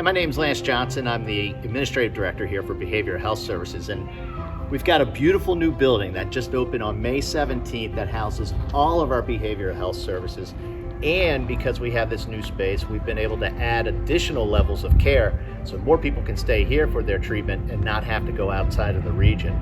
My name's Lance Johnson. I'm the Administrative Director here for Behavioral Health Services, and we've got a beautiful new building that just opened on May 17th that houses all of our behavioral health services. And because we have this new space, we've been able to add additional levels of care so more people can stay here for their treatment and not have to go outside of the region.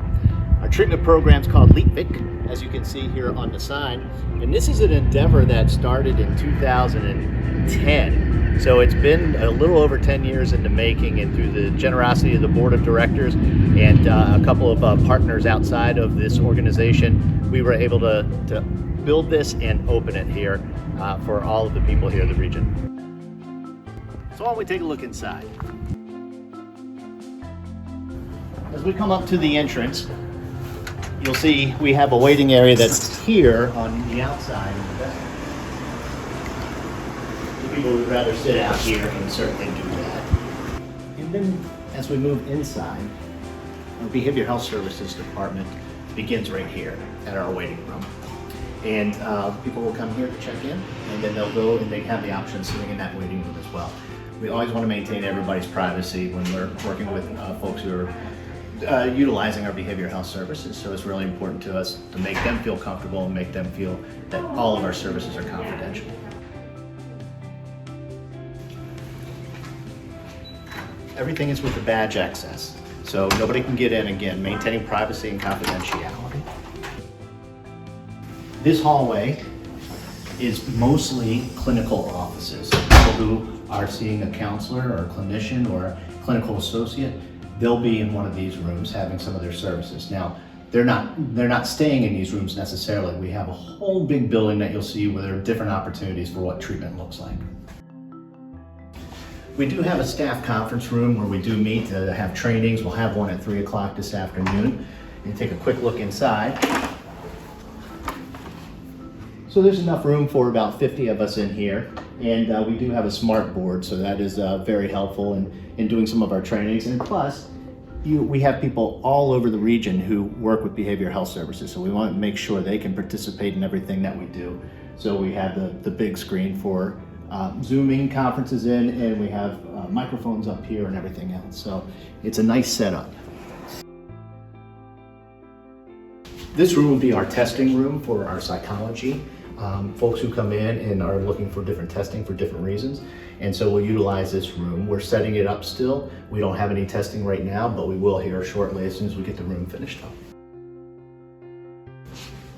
Our treatment program is called LEAPVIC, as you can see here on the sign. And this is an endeavor that started in 2010. So it's been a little over 10 years in the making, and through the generosity of the board of directors and a couple of partners outside of this organization, we were able to build this and open it here for all of the people here in the region. So why don't we take a look inside. As we come up to the entrance, you'll see we have a waiting area that's here on the outside of the back. People would rather sit out here and certainly do that. And then as we move inside, our Behavioral Health Services Department begins right here at our waiting room. And people will come here to check in, and then they'll go and they have the option of sitting in that waiting room as well. We always want to maintain everybody's privacy when we're working with folks who are utilizing our behavioral health services, so it's really important to us to make them feel comfortable and make them feel that all of our services are confidential. Everything is with the badge access, so nobody can get in, again, maintaining privacy and confidentiality. This hallway is mostly clinical offices. People who are seeing a counselor or a clinician or a clinical associate, they'll be in one of these rooms having some of their services. Now, they're not staying in these rooms necessarily. We have a whole big building that you'll see where there are different opportunities for what treatment looks like. We do have a staff conference room where we do meet to have trainings. We'll have one at 3 o'clock this afternoon. And take a quick look inside. So there's enough room for about 50 of us in here. And we do have a smart board, so that is very helpful in doing some of our trainings. And plus, we have people all over the region who work with behavioral health services, so we want to make sure they can participate in everything that we do. So we have the big screen for Zooming conferences in, and we have microphones up here and everything else. So it's a nice setup. This room will be our testing room for our psychology. Folks who come in and are looking for different testing for different reasons. And so we'll utilize this room. We're setting it up still. We don't have any testing right now, but we will here shortly as soon as we get the room finished up.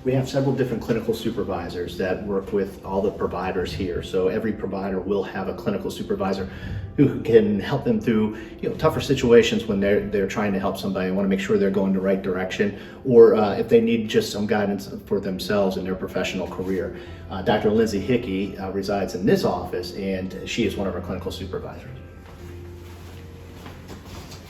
We have several different clinical supervisors that work with all the providers here. So every provider will have a clinical supervisor who can help them through tougher situations when they're trying to help somebody and want to make sure they're going the right direction, or if they need just some guidance for themselves in their professional career. Dr. Lindsay Hickey resides in this office, and she is one of our clinical supervisors.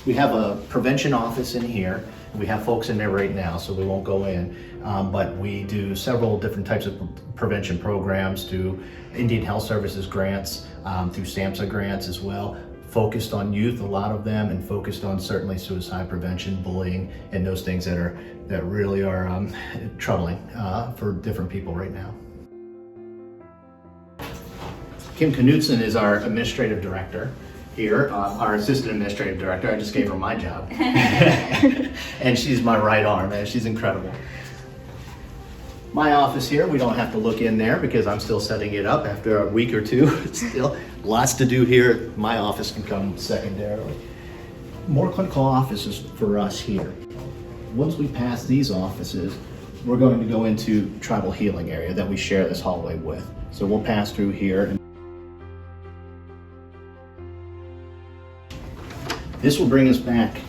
We have a prevention office in here. We have folks in there right now, so we won't go in, but we do several different types of prevention programs through Indian Health Services grants, through SAMHSA grants as well, focused on youth, a lot of them, and focused on certainly suicide prevention, bullying, and those things that really are troubling for different people right now. Kim Knudsen is our administrative director here, our assistant administrative director. I just gave her my job. And she's my right arm, and she's incredible. My office here, we don't have to look in there because I'm still setting it up after a week or two. Still lots to do here. My office can come secondarily. More clinical offices for us here. Once we pass these offices, we're going to go into tribal healing area that we share this hallway with. So we'll pass through here. This will bring us back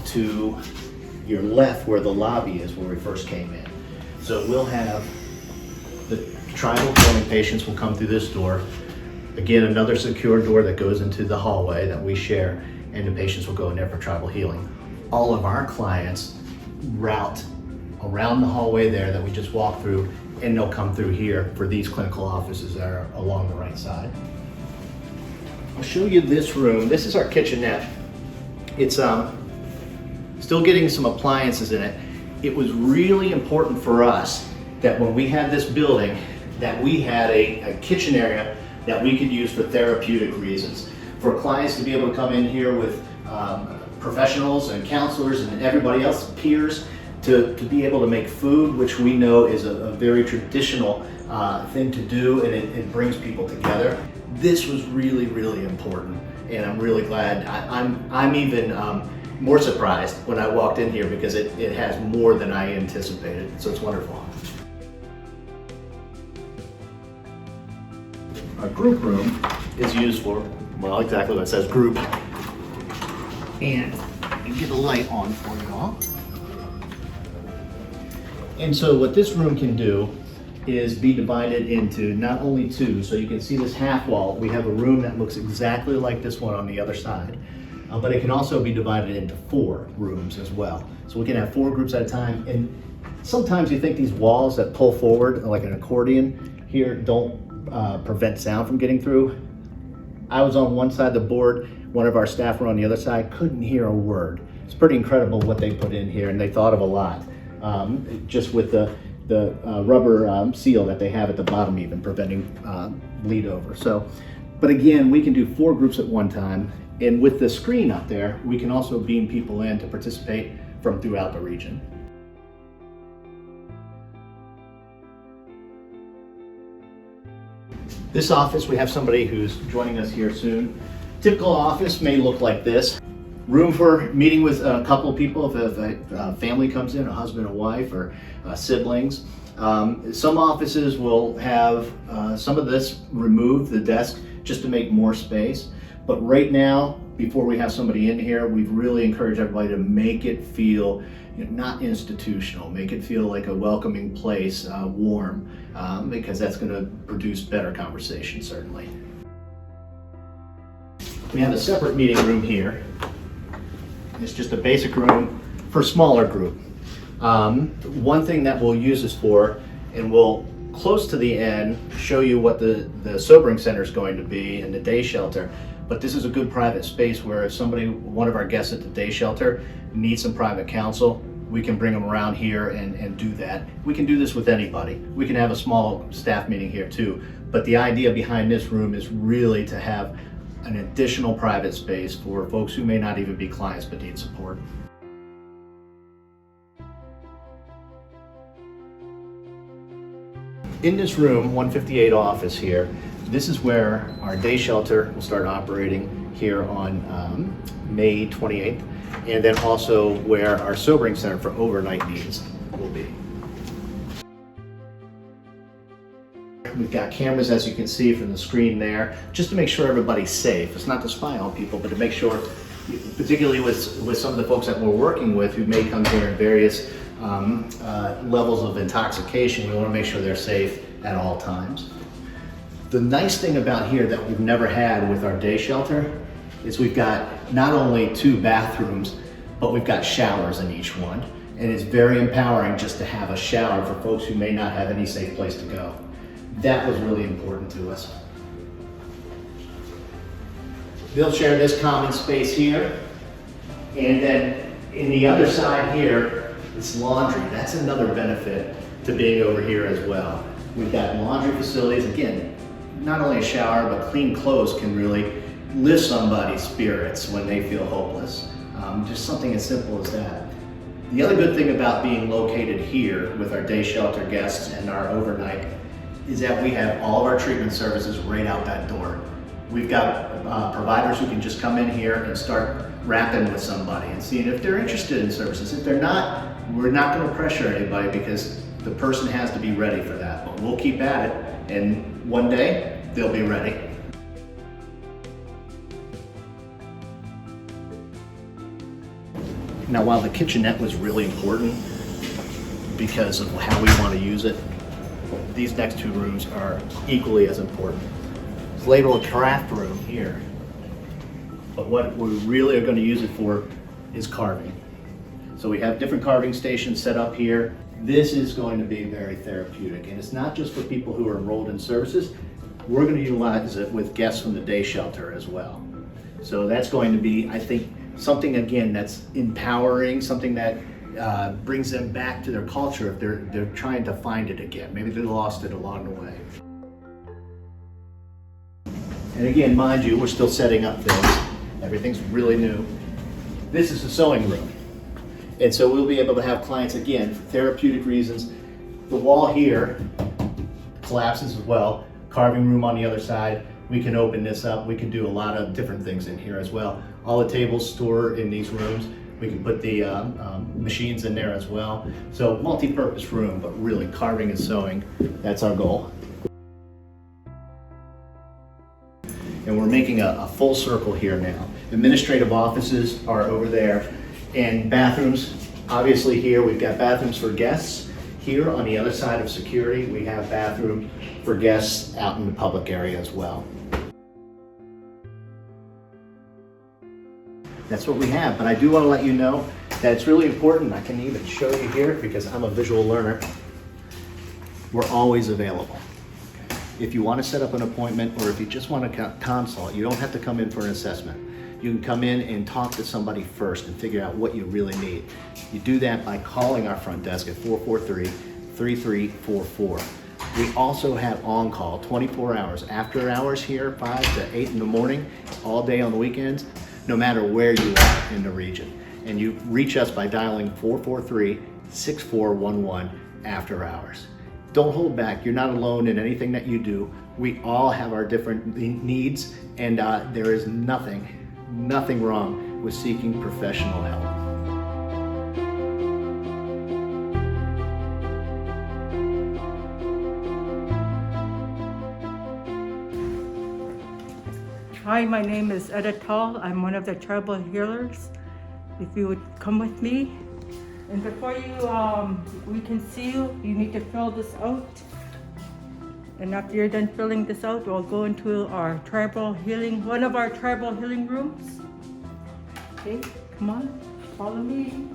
to your left where the lobby is, where we first came in. So we'll have the tribal healing patients will come through this door. Again, another secure door that goes into the hallway that we share, and the patients will go in there for tribal healing. All of our clients route around the hallway there that we just walked through, and they'll come through here for these clinical offices that are along the right side. I'll show you this room. This is our kitchenette. It's still getting some appliances in it. It was really important for us that when we had this building, that we had a kitchen area that we could use for therapeutic reasons. For clients to be able to come in here with professionals and counselors and everybody else, peers, to be able to make food, which we know is a very traditional thing to do, and it brings people together. This was really, really important, and I'm really glad. I'm even more surprised when I walked in here because it has more than I anticipated, so it's wonderful. Our group room is used for, well, exactly what it says, group. And get a light on for you all. And so what this room can do is be divided into not only two, so you can see this half wall, we have a room that looks exactly like this one on the other side, but it can also be divided into 4 rooms as well. So we can have 4 groups at a time, and sometimes you think these walls that pull forward like an accordion here don't prevent sound from getting through. I was on one side of the board, one of our staff were on the other side, couldn't hear a word. It's pretty incredible what they put in here, and they thought of a lot. Just with the rubber seal that they have at the bottom, even preventing bleed over. So, but again, we can do 4 groups at one time, and with the screen up there, we can also beam people in to participate from throughout the region. This office, we have somebody who's joining us here soon. Typical office may look like this. Room for meeting with a couple of people if a family comes in, a husband and wife, or siblings. Some offices will have some of this removed, the desk, just to make more space. But right now, before we have somebody in here, we've really encouraged everybody to make it feel not institutional, make it feel like a welcoming place, warm, because that's going to produce better conversation, certainly. We have a separate meeting room here. It's just a basic room for smaller group. One thing that we'll use this for, and we'll close to the end show you what the sobering center is going to be and the day shelter, but this is a good private space where if somebody, one of our guests at the day shelter, needs some private counsel, we can bring them around here and do that. We can do this with anybody. We can have a small staff meeting here too, but the idea behind this room is really to have an additional private space for folks who may not even be clients but need support. In this room, 158 office here, this is where our day shelter will start operating here on May 28th, and then also where our sobering center for overnight needs will be. We've got cameras, as you can see from the screen there, just to make sure everybody's safe. It's not to spy on people, but to make sure, particularly with some of the folks that we're working with who may come here in various levels of intoxication, we want to make sure they're safe at all times. The nice thing about here that we've never had with our day shelter is we've got not only 2 bathrooms, but we've got showers in each one. And it's very empowering just to have a shower for folks who may not have any safe place to go. That was really important to us. They'll share this common space here. And then in the other side here, it's laundry. That's another benefit to being over here as well. We've got laundry facilities. Again, not only a shower, but clean clothes can really lift somebody's spirits when they feel hopeless. Just something as simple as that. The other good thing about being located here with our day shelter guests and our overnight is that we have all of our treatment services right out that door. We've got providers who can just come in here and start rapping with somebody and seeing if they're interested in services. If they're not, we're not going to pressure anybody because the person has to be ready for that. But we'll keep at it, and one day they'll be ready. Now, while the kitchenette was really important because of how we want to use it, these next 2 rooms are equally as important. It's labeled a craft room here, but what we really are going to use it for is carving. So we have different carving stations set up here. This is going to be very therapeutic, and it's not just for people who are enrolled in services. We're going to utilize it with guests from the day shelter as well. So that's going to be, I think, something again that's empowering, something that brings them back to their culture if they're trying to find it again. Maybe they lost it along the way. And again, mind you, we're still setting up things. Everything's really new. This is a sewing room. And so we'll be able to have clients, again, for therapeutic reasons. The wall here collapses as well. Carving room on the other side. We can open this up. We can do a lot of different things in here as well. All the tables store in these rooms. We can put the machines in there as well. So multi-purpose room, but really carving and sewing, that's our goal. And we're making a full circle here now. Administrative offices are over there, and bathrooms, obviously here we've got bathrooms for guests. Here on the other side of security, we have bathrooms for guests out in the public area as well. That's what we have, but I do want to let you know that it's really important. I can even show you here because I'm a visual learner. We're always available. If you want to set up an appointment or if you just want to consult, you don't have to come in for an assessment. You can come in and talk to somebody first and figure out what you really need. You do that by calling our front desk at 443-3344. We also have on-call 24 hours, after hours here, 5 to 8 in the morning, all day on the weekends, no matter where you are in the region. And you reach us by dialing 443-6411 after hours. Don't hold back. You're not alone in anything that you do. We all have our different needs, and there is nothing wrong with seeking professional help. Hi, my name is Aide. I'm one of the tribal healers. If you would come with me. And before we can see you, you need to fill this out. And after you're done filling this out, we'll go into our tribal healing, one of our tribal healing rooms. Okay, come on, follow me.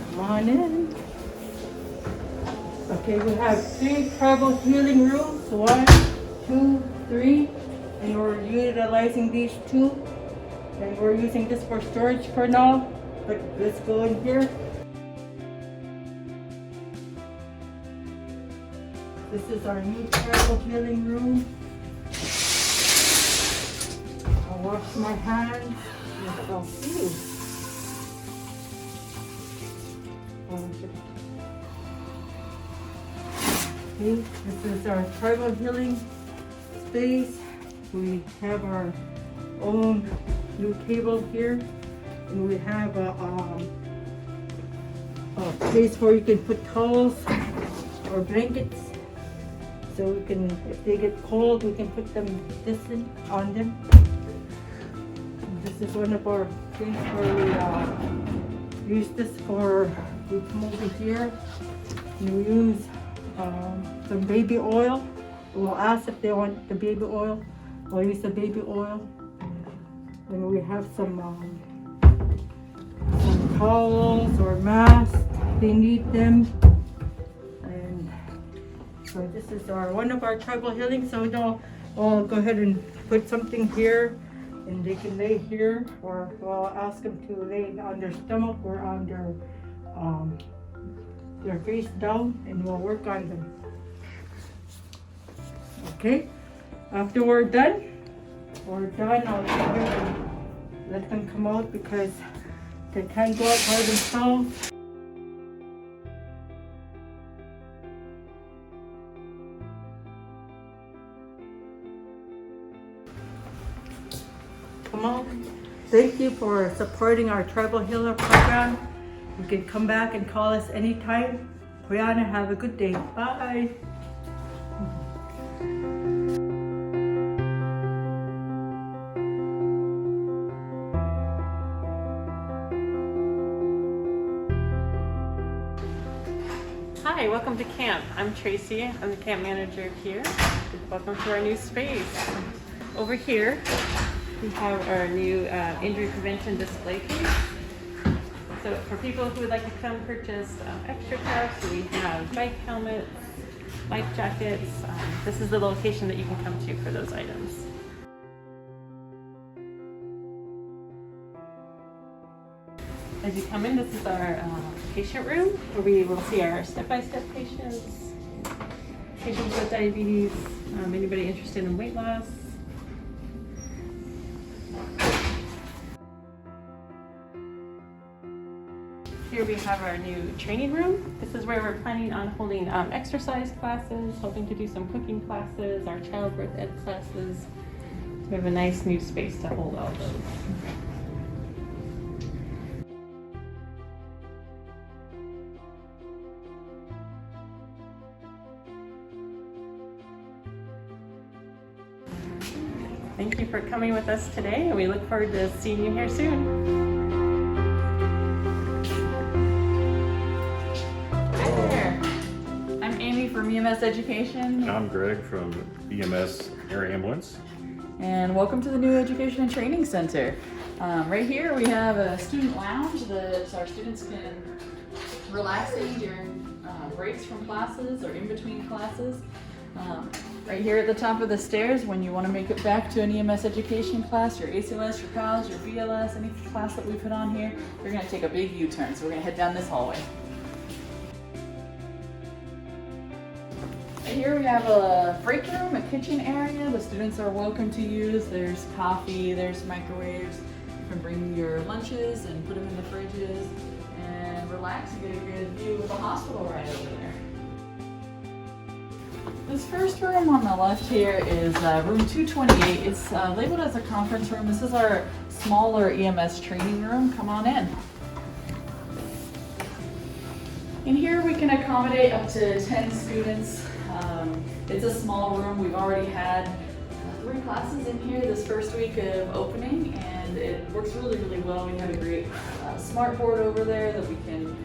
Come on in. Okay, we have 3 tribal healing rooms, 1, 2, 3, and we're utilizing these 2. And we're using this for storage for now, but let's go in here. This is our new tribal healing room. I'll wash my hands. Okay, this is our tribal healing space. We have our own new table here, and we have a place where you can put towels or blankets, so we can, if they get cold, we can put them on them. And this is one of our things where we use this for, we come over here and we use some baby oil. We'll ask if they want the baby oil. We'll use the baby oil. And we have some towels or masks. They need them. And so this is one of our tribal healing. So now I'll go ahead and put something here, and they can lay here, or we'll ask them to lay on their stomach or on their face down, and we'll work on them. Okay, after we're done, I'll go ahead and let them come out because they can't go out by themselves. Come on. Thank you for supporting our Tribal Healer program. You can come back and call us anytime. Brianna, have a good day. Bye. Hi, welcome to camp. I'm Tracy. I'm the camp manager here. Welcome to our new space. Over here, we have our new injury prevention display case. So for people who would like to come purchase extra stuff, so we have bike helmets, life jackets. This is the location that you can come to for those items. As you come in, this is our patient room where we will see our step-by-step patients, patients with diabetes, anybody interested in weight loss. Here we have our new training room. This is where we're planning on holding exercise classes, hoping to do some cooking classes, our childbirth ed classes. So we have a nice new space to hold all those. Thank you for coming with us today, and we look forward to seeing you here soon. From EMS Education. And I'm Greg from EMS Air Ambulance. And welcome to the new Education and Training Center. Right here we have a student lounge that our students can relaxing during breaks from classes or in between classes. Right here at the top of the stairs, when you want to make it back to an EMS education class, your ACLS, your PALS, your BLS, any class that we put on here, you're going to take a big U-turn. So we're going to head down this hallway. Here we have a break room, a kitchen area the students are welcome to use. There's coffee, there's microwaves. You can bring your lunches and put them in the fridges and relax and get a good view of the hospital right over there. This first room on the left here is room 228. It's labeled as a conference room. This is our smaller EMS training room. Come on in. In here we can accommodate up to 10 students. It's a small room. We've already had 3 classes in here this first week of opening, and it works really, really well. We have a great smart board over there that we can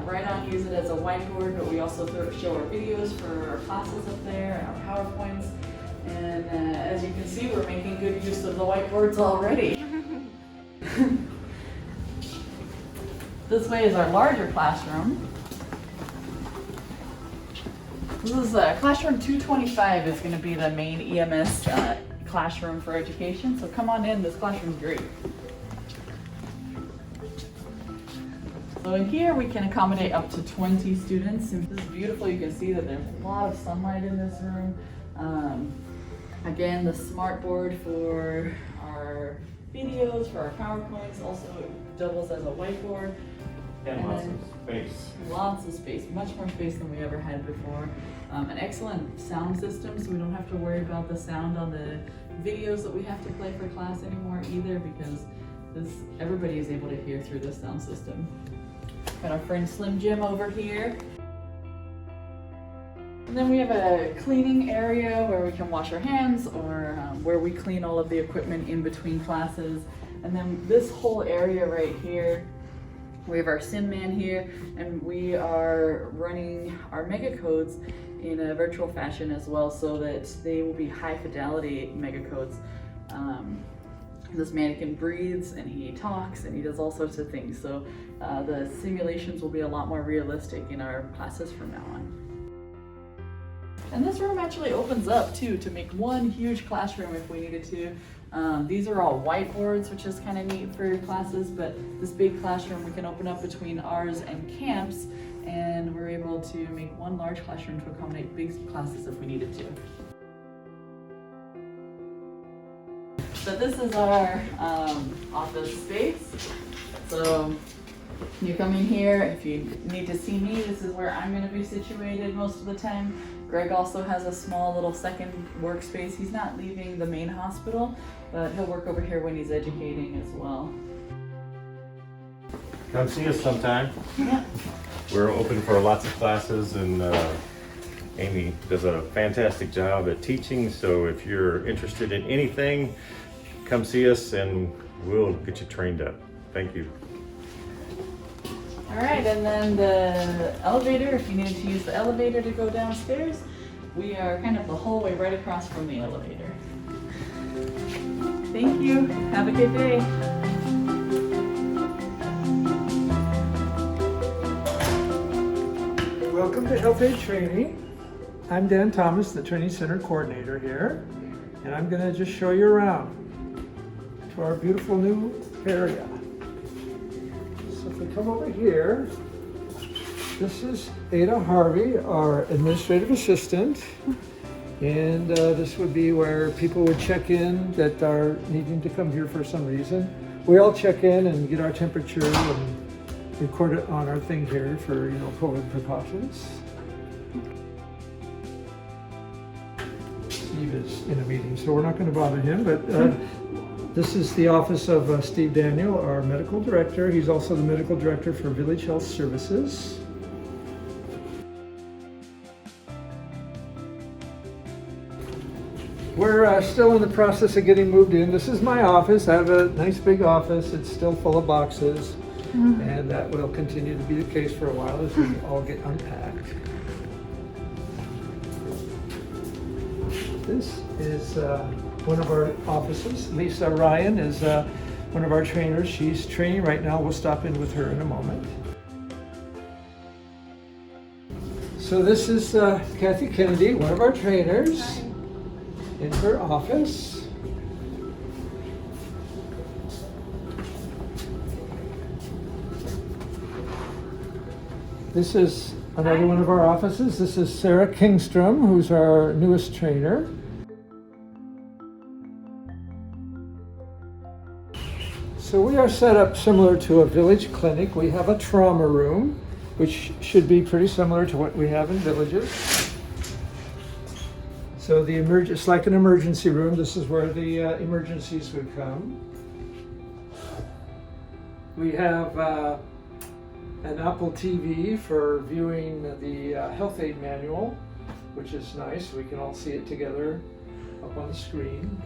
write on, use it as a whiteboard, but we also show our videos for our classes up there and our PowerPoints. And as you can see, we're making good use of the whiteboards already. This way is our larger classroom. This is classroom 225 is going to be the main EMS classroom for education. So come on in, this classroom's great. So in here we can accommodate up to 20 students. And this is beautiful. You can see that there's a lot of sunlight in this room. Again, the smart board for our videos, for our PowerPoints, also doubles as a whiteboard. And lots of space. Lots of space, much more space than we ever had before. An excellent sound system, so we don't have to worry about the sound on the videos that we have to play for class anymore either, because everybody is able to hear through the sound system. Got our friend Slim Jim over here. And then we have a cleaning area where we can wash our hands, or where we clean all of the equipment in between classes. And then this whole area right here, we have our sim man here, and we are running our mega codes in a virtual fashion as well, so that they will be high fidelity mega codes. This mannequin breathes and he talks and he does all sorts of things. So the simulations will be a lot more realistic in our classes from now on. And this room actually opens up too to make one huge classroom if we needed to. These are all whiteboards, which is kind of neat for classes, but this big classroom we can open up between ours and camps, and we're able to make one large classroom to accommodate big classes if we needed to. So this is our office space. So you come in here, if you need to see me, this is where I'm going to be situated most of the time. Greg also has a small little second workspace. He's not leaving the main hospital, but he'll work over here when he's educating as well. Come see us sometime. Yeah. We're open for lots of classes, and Amy does a fantastic job at teaching. So if you're interested in anything, come see us and we'll get you trained up. Thank you. All right, and then the elevator, if you needed to use the elevator to go downstairs, we are kind of the hallway right across from the elevator. Thank you. Have a good day. Welcome to Health Aide Training. I'm Dan Thomas, the Training Center Coordinator here, and I'm going to just show you around to our beautiful new area. So we come over here, this is Ada Harvey, our administrative assistant. And this would be where people would check in that are needing to come here for some reason. We all check in and get our temperature and record it on our thing here for, you know, COVID precautions. Steve is in a meeting, so we're not going to bother him, but this is the office of Steve Daniel, our medical director. He's also the medical director for Village Health Services. We're still in the process of getting moved in. This is my office. I have a nice big office. It's still full of boxes, and that will continue to be the case for a while as we all get unpacked. This is one of our offices. Lisa Ryan is one of our trainers. She's training right now. We'll stop in with her in a moment. So this is Kathy Kennedy, one of our trainers, in her office. This is another one of our offices. This is Sarah Kingstrom, who's our newest trainer. So we are set up similar to a village clinic. We have a trauma room, which should be pretty similar to what we have in villages. So it's like an emergency room. This is where the emergencies would come. We have an Apple TV for viewing the health aid manual, which is nice. We can all see it together up on the screen.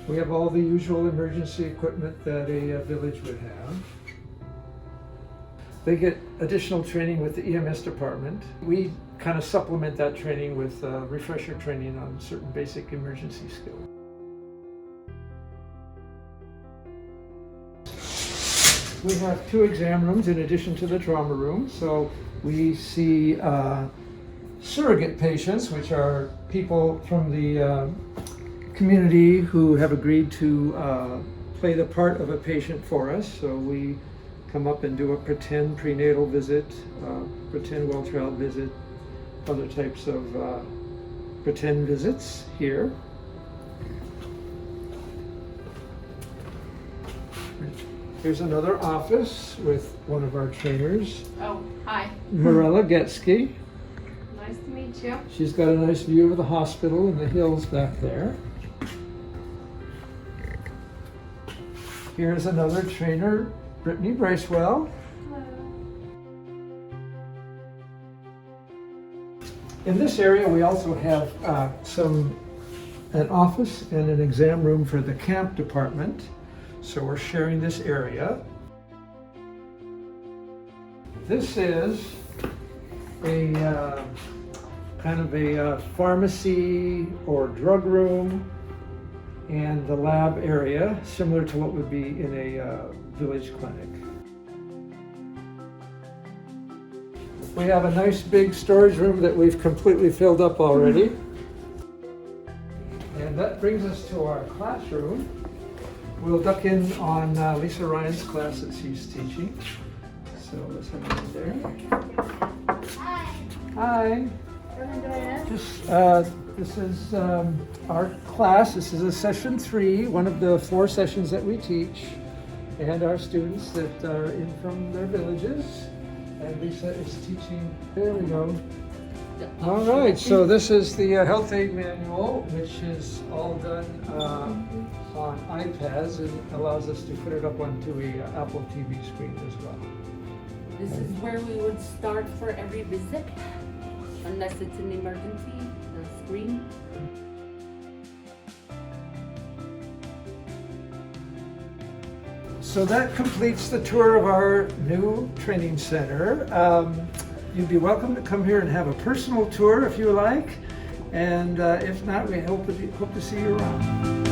We have all the usual emergency equipment that a village would have. They get additional training with the EMS department. We kind of supplement that training with refresher training on certain basic emergency skills. We have 2 exam rooms in addition to the trauma room. So we see surrogate patients, which are people from the community who have agreed to play the part of a patient for us. So we come up and do a pretend prenatal visit, pretend well child visit, other types of pretend visits here. Here's another office with one of our trainers, Oh, hi. Mirella Getsky. Nice to meet you. She's got a nice view of the hospital and the hills back there. Here's another trainer, Brittany Bracewell. Hello. In this area, we also have an office and an exam room for the camp department. So we're sharing this area. This is a kind of a pharmacy or drug room and the lab area, similar to what would be in a village clinic. We have a nice big storage room that we've completely filled up already. And that brings us to our classroom. We'll duck in on Lisa Ryan's class that she's teaching. So let's have her there. Hi. Hi. This is our class. This is a session 3, one of the 4 sessions that we teach, and our students that are in from their villages. And Lisa is teaching. There we go. All right, so this is the health aid manual, which is all done on iPads and allows us to put it up onto a Apple TV screen as well. This is where we would start for every visit, unless it's an emergency, the screen. So that completes the tour of our new training center. You'd be welcome to come here and have a personal tour if you like. And if not, we hope to see you around.